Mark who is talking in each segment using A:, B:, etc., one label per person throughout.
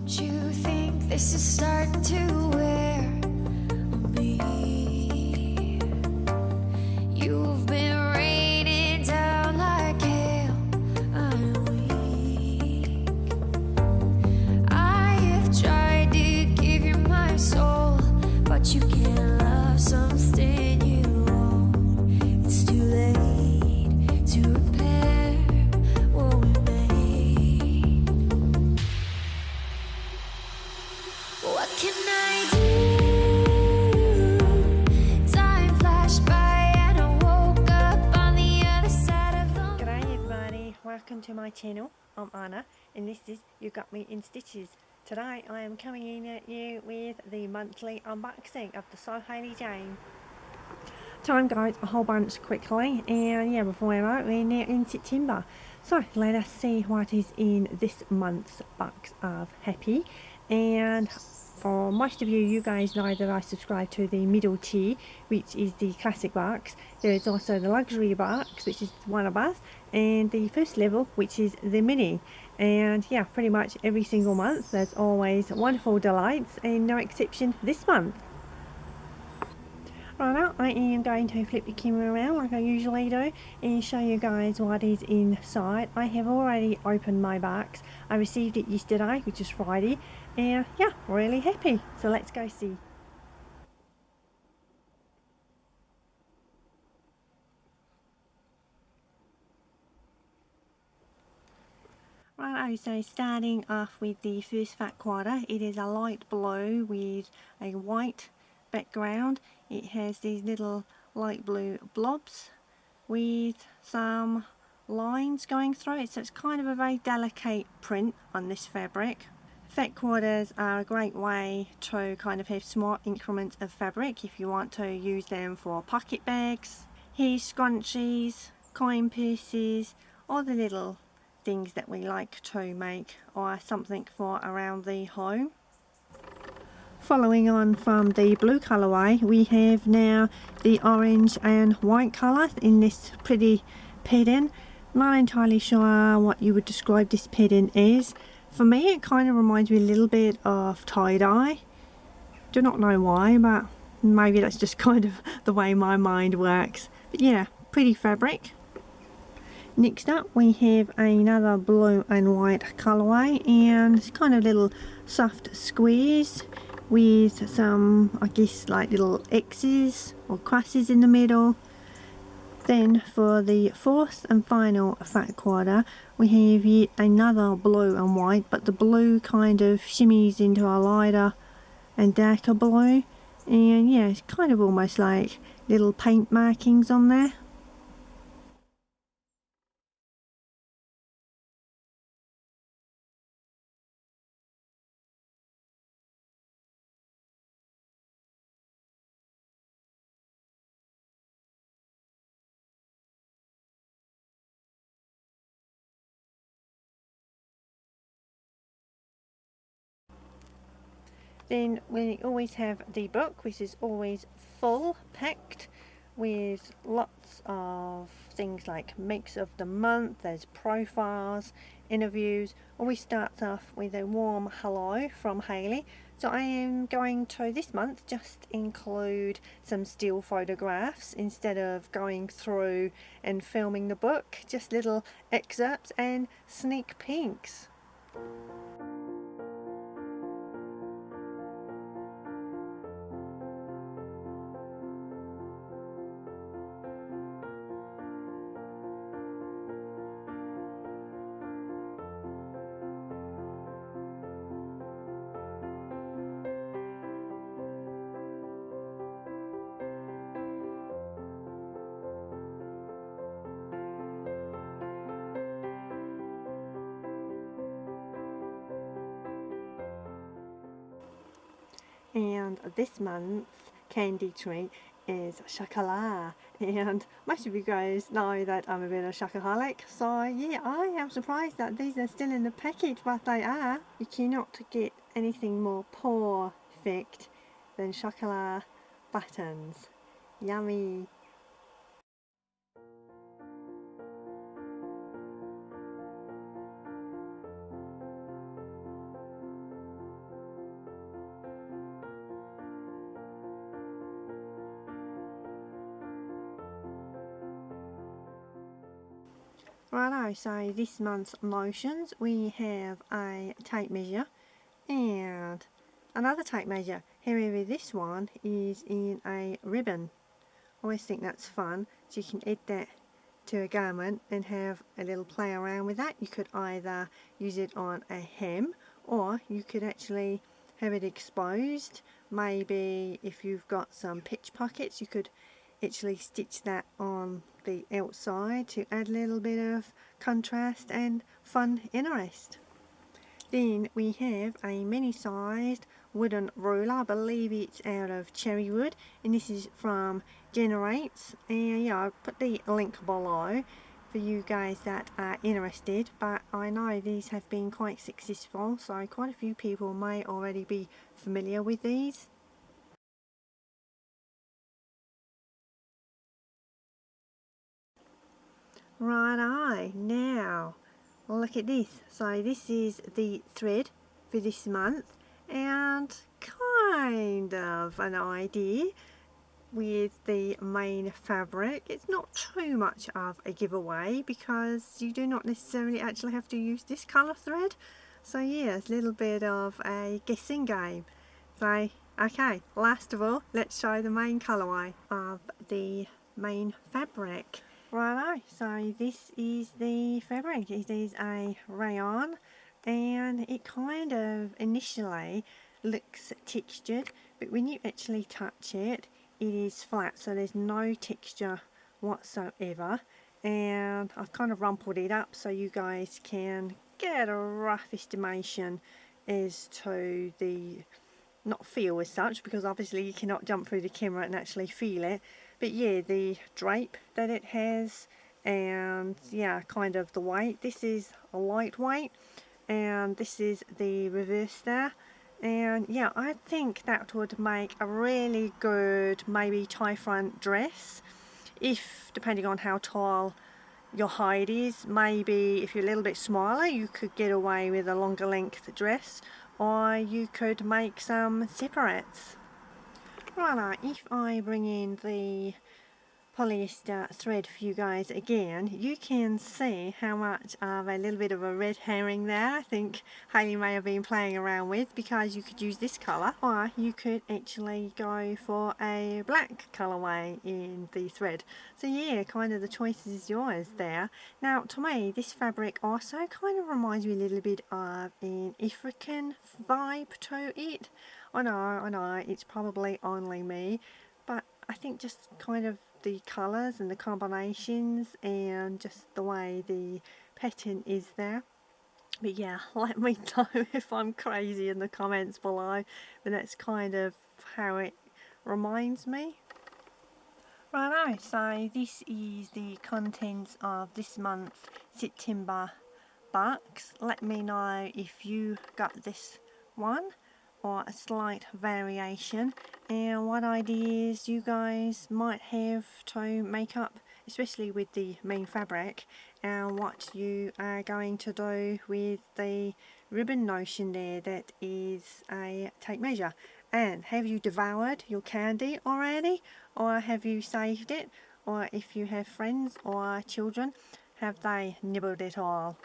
A: Don't you think this is starting to wear on me? You've been raining down like hail. I'm weak. I have tried to give you my soul, but you can't love something you own. It's too late to repair what we made. What can I do? Time flashed by and I woke up on the other side of the...
B: G'day everybody, welcome to my channel. I'm Anna and this is You Got Me in Stitches. Today I am coming in at you with the monthly unboxing of the SewHayleyJane. Time goes a whole bunch quickly, and yeah, before we know it, we're now in September. So let us see what is in this month's box of Happy. And for most of you, you guys know that I subscribe to the middle tier, which is the classic box. There is also the luxury box, which is one above, and the first level, which is the mini. And yeah, pretty much every single month there's always wonderful delights, and no exception this month. Right now, I am going to flip the camera around like I usually do and show you guys what is inside. I have already opened my box. I received it yesterday, which is Friday, and yeah, really happy. So let's go see. Right, so starting off with the first fat quarter, it is a light blue with a white background. It has these little light blue blobs with some lines going through it, so it's kind of a very delicate print on this fabric. Fat quarters are a great way to kind of have small increments of fabric if you want to use them for pocket bags, hair scrunchies, coin purses, or the little things that we like to make, or something for around the home. Following on from the blue colourway, we have now the orange and white colour in this pretty pattern. Not entirely sure what you would describe this pattern as. For me, it kind of reminds me a little bit of tie-dye. Do not know why, but maybe that's just kind of the way my mind works. But yeah, pretty fabric. Next up we have another blue and white colourway, and it's kind of little soft squares with some, I guess, like little X's or crosses in the middle. Then for the fourth and final fat quarter, we have yet another blue and white, but the blue kind of shimmies into a lighter and darker blue, and yeah, it's kind of almost like little paint markings on there. Then we always have the book, which is always full packed with lots of things like makes of the month, there's profiles, interviews. Always starts off with a warm hello from Hayley. So I am going to this month just include some still photographs instead of going through and filming the book, just little excerpts and sneak peeks. And this month's candy treat is chocolate, and most of you guys know that I'm a bit of a chocoholic, so yeah, I am surprised that these are still in the package, but they are. You cannot get anything more perfect than chocolate buttons. Yummy. Righto, so this month's motions we have a tape measure and another tape measure. However, this one is in a ribbon. I always think that's fun, so you can add that to a garment and have a little play around with that. You could either use it on a hem or you could actually have it exposed. Maybe if you've got some pitch pockets, you could actually stitch that on the outside to add a little bit of contrast and fun interest. Then we have a mini-sized wooden ruler. I believe it's out of cherry wood, and this is from Generates. And yeah, I'll put the link below for you guys that are interested, but I know these have been quite successful, so quite a few people may already be familiar with these. Righto, now look at this. So this is the thread for this month, and kind of an idea with the main fabric. It's not too much of a giveaway because you do not necessarily actually have to use this colour thread. So yeah, it's a little bit of a guessing game. So okay, last of all, let's show the main colourway of the main fabric. Righto, so this is the fabric. It is a rayon and it kind of initially looks textured, but when you actually touch it, it is flat, so there's no texture whatsoever. And I've kind of rumpled it up so you guys can get a rough estimation as to the, not feel as such, because obviously you cannot jump through the camera and actually feel it, but yeah, the drape that it has, and yeah, kind of the weight. This is a lightweight and this is the reverse there, and yeah, I think that would make a really good maybe tie front dress, if depending on how tall your height is. Maybe if you're a little bit smaller you could get away with a longer length dress, or you could make some separates. Right, if I bring in the polyester thread for you guys again, you can see how much of a little bit of a red herring there I think Hayley may have been playing around with, because you could use this colour or you could actually go for a black colourway in the thread. So yeah, kind of the choice is yours there. Now to me this fabric also kind of reminds me a little bit of an African vibe to it. I know it's probably only me, but I think just kind of the colours and the combinations and just the way the pattern is there. But yeah, let me know if I'm crazy in the comments below, but that's kind of how it reminds me. Righto, so this is the contents of this month's September box. Let me know if you got this one or a slight variation, and what ideas you guys might have to make up, especially with the main fabric, and what you are going to do with the ribbon notion there that is a tape measure. And have you devoured your candy already, or have you saved it, or if you have friends or children, have they nibbled it all?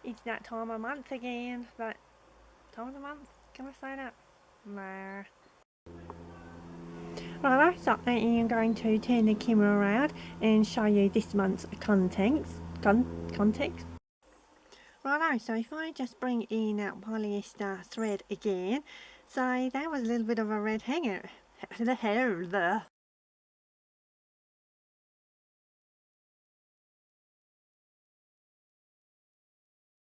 B: It's that time of month again, but time of the month, can I say that? Nah. Righto, so I am going to turn the camera around and show you this month's context. Righto, so if I just bring in that polyester thread again, so that was a little bit of a red hanger.